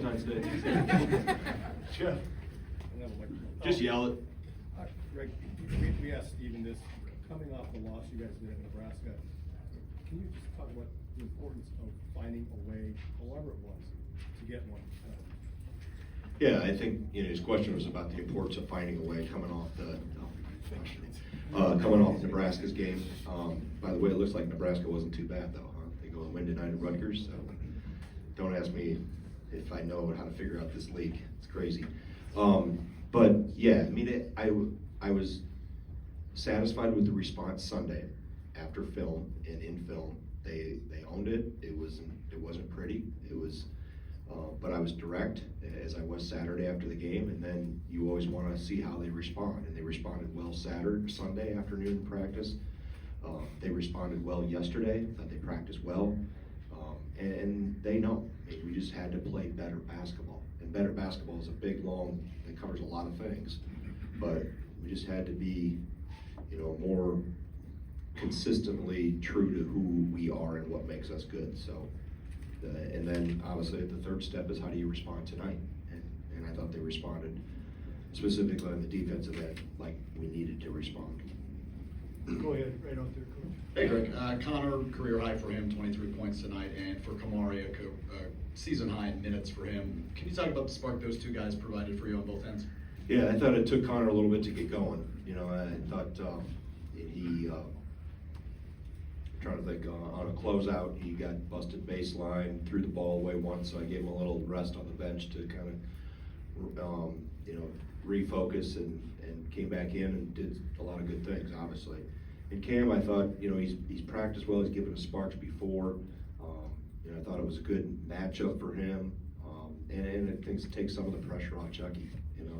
Valentine's Day. Jeff. Just yell it. Greg, we asked Steven this, coming off the loss you guys did in Nebraska, can you just talk about the importance of finding a way, however it was, to get one? Yeah, I think, his question was about the importance of finding a way coming off Nebraska's game. By the way, it looks like Nebraska wasn't too bad though, huh? They go and win tonight at Rutgers, so don't ask me if I know how to figure out this league. It's crazy. But yeah, I mean, I was satisfied with the response Sunday after film and in film. They owned it. It wasn't pretty. But I was direct as I was Saturday after the game, and then you always want to see how they respond, and they responded well Sunday afternoon in practice. They responded well yesterday. Thought they practiced well, and they know. We just had to play better basketball, and better basketball is a big, long. It covers a lot of things, but we just had to be, more consistently true to who we are and what makes us good. So. And then obviously the third step is how do you respond tonight? And I thought they responded specifically on the defensive end like we needed to respond. Go ahead, right out there, Coach. Hey Greg, Connor, career high for him, 23 points tonight, and for Kamari, a season high in minutes for him. Can you talk about the spark those two guys provided for you on both ends? Yeah, I thought it took Connor a little bit to get going. I thought he trying to think, on a closeout, he got busted baseline, threw the ball away once, so I gave him a little rest on the bench to kind of, refocus and came back in and did a lot of good things, obviously. And Cam, I thought, he's practiced well, he's given us sparks before. I thought it was a good matchup for him, and it takes some of the pressure off Chucky.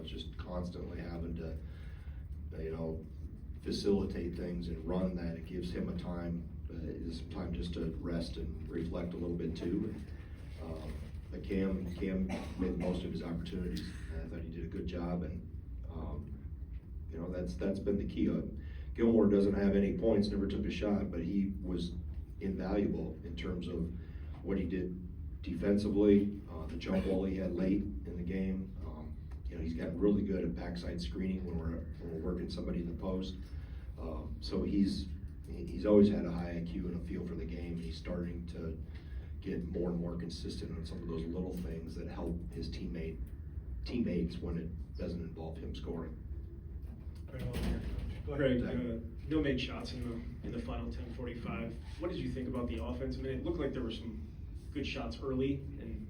It's just constantly having to, facilitate things and run that. It gives him some time just to rest and reflect a little bit too. But Cam made most of his opportunities. I thought he did a good job, and that's been the key. Gilmore doesn't have any points, never took a shot, but he was invaluable in terms of what he did defensively, the jump ball he had late in the game. He's gotten really good at backside screening when we're working somebody in the post. So he's always had a high IQ and a feel for the game. He's starting to get more and more consistent on some of those little things that help his teammates when it doesn't involve him scoring. Right out there, Coach. Go ahead. Greg, no made shots in the final 10:45. What did you think about the offense? I mean, it looked like there were some good shots early, and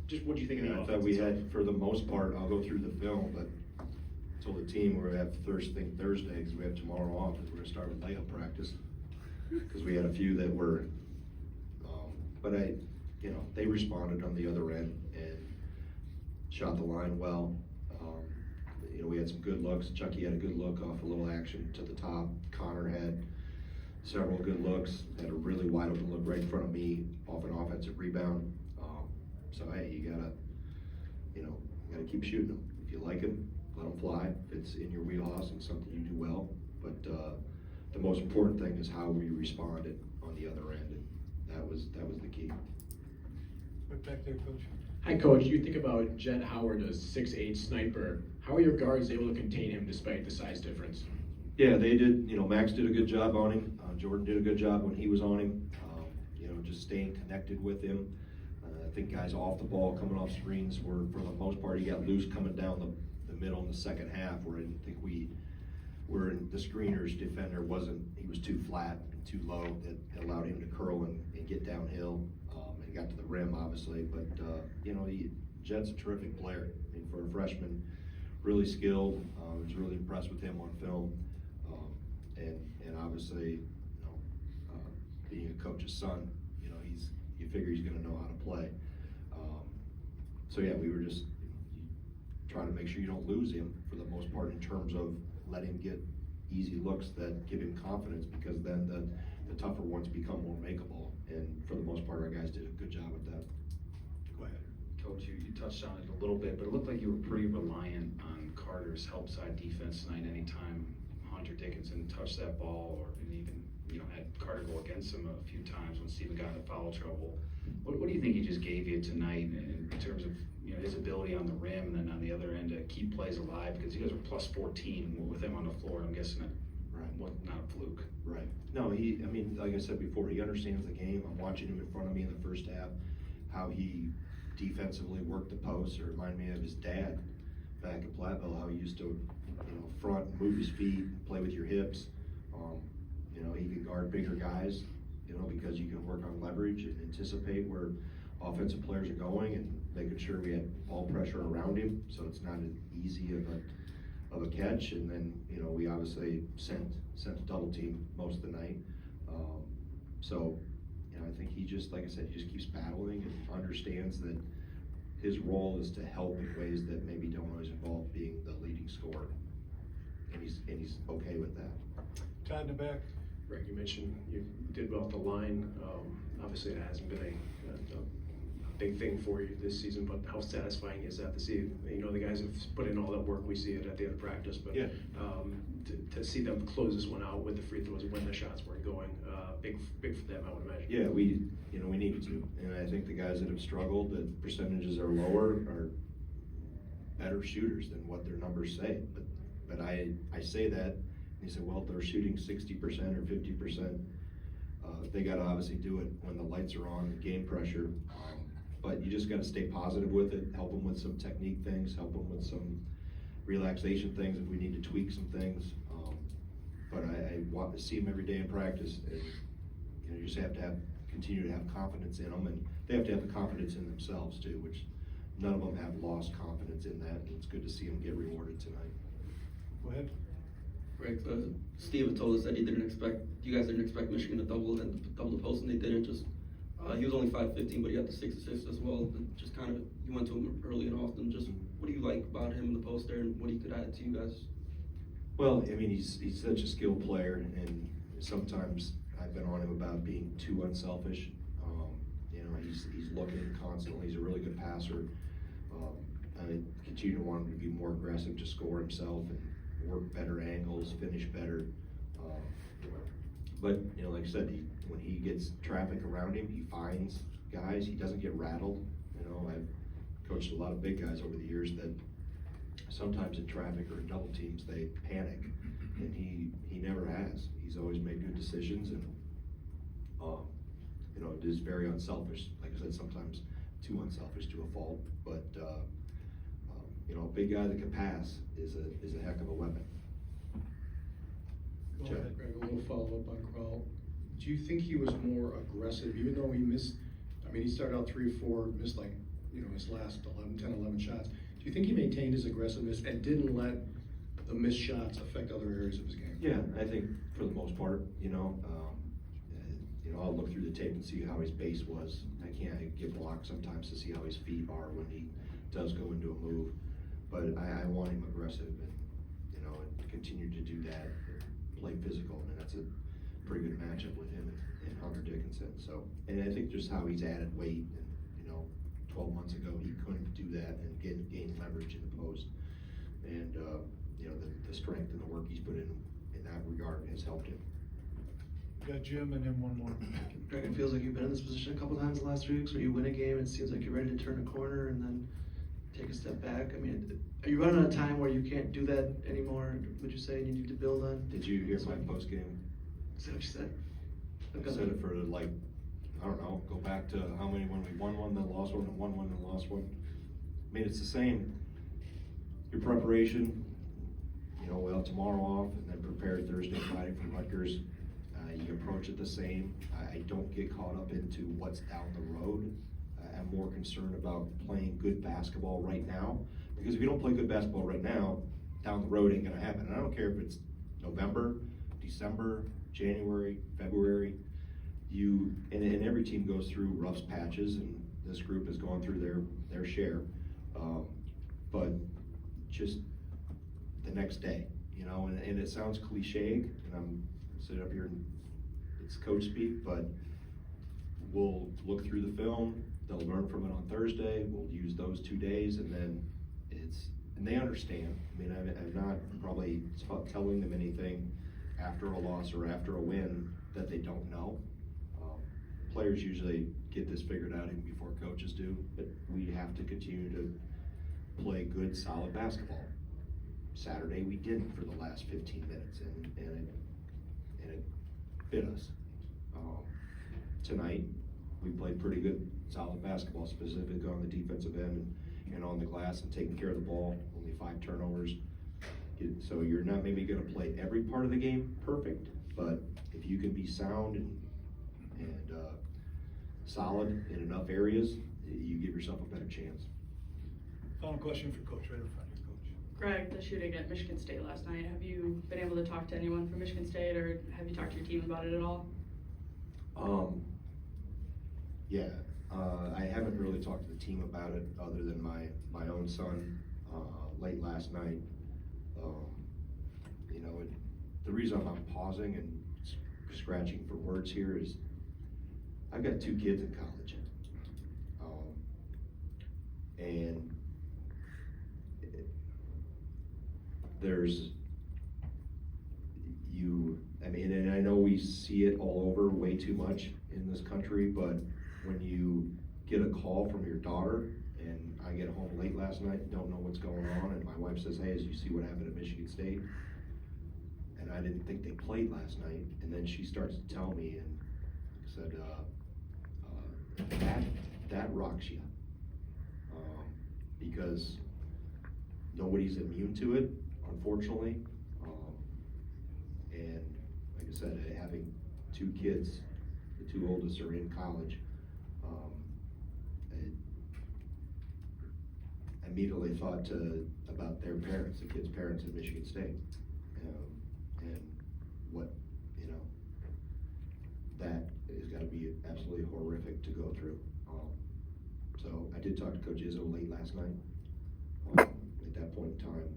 just what do you think of the offense? I thought we had, for the most part, I'll go through the film, but I told the team we're going to have Thursday, because we have tomorrow off, and we're going to start with layup practice. Because we had a few that were, but they responded on the other end and shot the line well. We had some good looks. Chucky had a good look off a little action to the top. Connor had several good looks. Had a really wide open look right in front of me off an offensive rebound. So hey, you gotta keep shooting them. If you like them, let them fly. If it's in your wheelhouse and something you do well. But the most important thing is how we responded on the other end, and that was the key. Right back there, Coach. Hi, Coach. You think about Jet Howard, a 6'8" sniper. How are your guards able to contain him despite the size difference? Yeah, they did. Max did a good job on him. Jordan did a good job when he was on him. Just staying connected with him. I think guys off the ball, coming off screens, were for the most part, he got loose coming down the middle in the second half, where I didn't think we were in the screener's defender he was too flat and too low that allowed him to curl and get downhill. And got to the rim, obviously, but Jet's a terrific player. I mean, for a freshman, really skilled. I was really impressed with him on film, and obviously, being a coach's son, you figure he's going to know how to play. So yeah, we were just trying to make sure you don't lose him for the most part in terms of let him get easy looks that give him confidence, because then the tougher ones become more makeable. And for the most part, our guys did a good job with that. Go ahead. Coach, you touched on it a little bit, but it looked like you were pretty reliant on Carter's help side defense tonight. Anytime Hunter Dickinson touched that ball, or even had Carter go against him a few times when Steven got into foul trouble. What do you think he just gave you tonight in terms of on the rim, and then on the other end to keep plays alive, because you guys were plus 14 with him on the floor. I'm guessing it was not a fluke. Right. No, I mean, like I said before, he understands the game. I'm watching him in front of me in the first half, how he defensively worked the post. It reminded me of his dad back at Platteville, how he used to, front, move his feet, play with your hips. He can guard bigger guys, because you can work on leverage and anticipate where offensive players are going and making sure we had ball pressure around him, so it's not as easy of a catch. And then, we obviously sent a double team most of the night. I think he just, like I said, he just keeps battling and understands that his role is to help in ways that maybe don't always involve being the leading scorer. And he's okay with that. Todd in the back. Greg, you mentioned you did well at the line. Obviously, it hasn't been a big thing for you this season, but how satisfying is that to see? The guys have put in all that work. We see it at the end of practice, but Yeah. To see them close this one out with the free throws when the shots weren't going, big for them, I would imagine. Yeah, we needed to, and I think the guys that have struggled, the percentages are lower, are better shooters than what their numbers say. But I say that, and you say, well, they're shooting 60% or 50%. They got to obviously do it when the lights are on, game pressure. But you just got to stay positive with it, help them with some technique things, help them with some relaxation things if we need to tweak some things. But I want to see them every day in practice, and you just have to continue to have confidence in them, and they have to have the confidence in themselves too, which none of them have lost confidence in that, and it's good to see them get rewarded tonight. Go ahead. Right, Steve had told us that you guys didn't expect Michigan to double the post, and they didn't. Just he was only 5'15", but he got the 6 assists as well. Just kind of, you went to him early and often. Just what do you like about him in the post there, and what he could add to you guys? Well, I mean, he's such a skilled player, and sometimes I've been on him about being too unselfish. He's looking constantly. He's a really good passer. I continue to want him to be more aggressive, to score himself and work better angles, finish better. But like I said, when he gets traffic around him, he finds guys. He doesn't get rattled. I've coached a lot of big guys over the years that sometimes in traffic or in double teams they panic, and he never has. He's always made good decisions, and it is very unselfish. Like I said, sometimes too unselfish to a fault, but a big guy that can pass is a heck of a weapon. Go ahead. Greg, a little follow-up on Crowell. Do you think he was more aggressive, even though he missed, he started out 3 or 4, missed his last 10, 11 shots. Do you think he maintained his aggressiveness and didn't let the missed shots affect other areas of his game? Yeah, I think for the most part, I'll look through the tape and see how his base was. I get blocked sometimes to see how his feet are when he does go into a move. But I want him aggressive and continue to do that, play physical, and that's a pretty good matchup with him and Hunter Dickinson. So, and I think just how he's added weight, and 12 months ago he couldn't do that and gain leverage in the post, and the strength and the work he's put in that regard has helped him. Got Jim and then one more. Greg, it feels like you've been in this position a couple times the last 3 weeks where you win a game and it seems like you're ready to turn a corner and then take a step back. Are you running out of time where you can't do that anymore? Would you say you need to build on? Did you hear my post game? Is that what you said? I said it for go back to how many when we won one, then lost one, and won one, then lost one. It's the same. Your preparation, tomorrow off, and then prepare Thursday, Friday for Rutgers. You approach it the same. I don't get caught up into what's down the road. I'm more concerned about playing good basketball right now, because if you don't play good basketball right now, down the road ain't gonna happen. And I don't care if it's November, December, January, February. And every team goes through rough patches, and this group has gone through their share. But just the next day, and it sounds cliche, and I'm sitting up here and it's coach speak, but we'll look through the film. They'll learn from it on Thursday. We'll use those 2 days, and then and they understand. I'm not probably telling them anything after a loss or after a win that they don't know. Players usually get this figured out even before coaches do, but we have to continue to play good, solid basketball. Saturday, we didn't for the last 15 minutes, and it bit us. Tonight, we played pretty good, solid basketball, specifically on the defensive end and on the glass and taking care of the ball, only 5 turnovers. So you're not maybe gonna play every part of the game perfect, but if you can be sound and solid in enough areas, you give yourself a better chance. Final question for Coach, right in front of you, Coach. Greg, the shooting at Michigan State last night, have you been able to talk to anyone from Michigan State, or have you talked to your team about it at all? Yeah, I haven't really talked to the team about it other than my own son, late last night. You know, the reason I'm pausing and scratching for words here is I've got 2 kids in college. And there's, I mean, and I know we see it all over way too much in this country, but when you get a call from your daughter, and I get home late last night and don't know what's going on, and my wife says, hey, did you see what happened at Michigan State? And I didn't think they played last night, and then she starts to tell me and said, that rocks you. Because nobody's immune to it, unfortunately. And like I said, having 2 kids, the 2 oldest are in college, I immediately thought about their parents, the kids' parents at Michigan State, and what, you know, that has got to be absolutely horrific to go through. So I did talk to Coach Izzo late last night. At that point in time,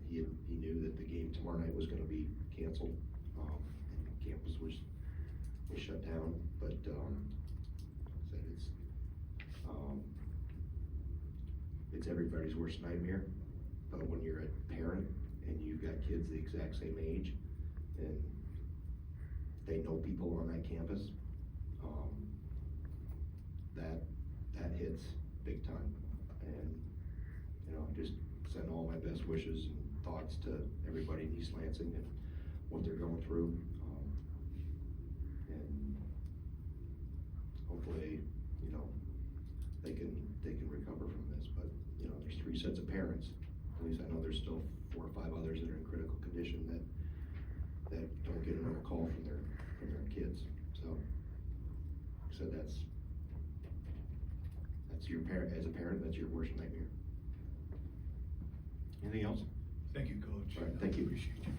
he knew that the game tomorrow night was going to be canceled, and campus was shut down. But said it's everybody's worst nightmare. But when you're a parent and you've got kids the exact same age, and they know people on that campus, that hits big time. And you know, just send all my best wishes and thoughts to everybody in East Lansing and what they're going through. And hopefully, you know, they can recover from this. But you know, there's 3 sets of parents. At least I know there's still 4 or 5 others that are in critical condition that don't get another call from their kids. So that's your parent, as a parent, that's your worst nightmare. Anything else? Thank you, Coach. All right, thank you. Appreciate you.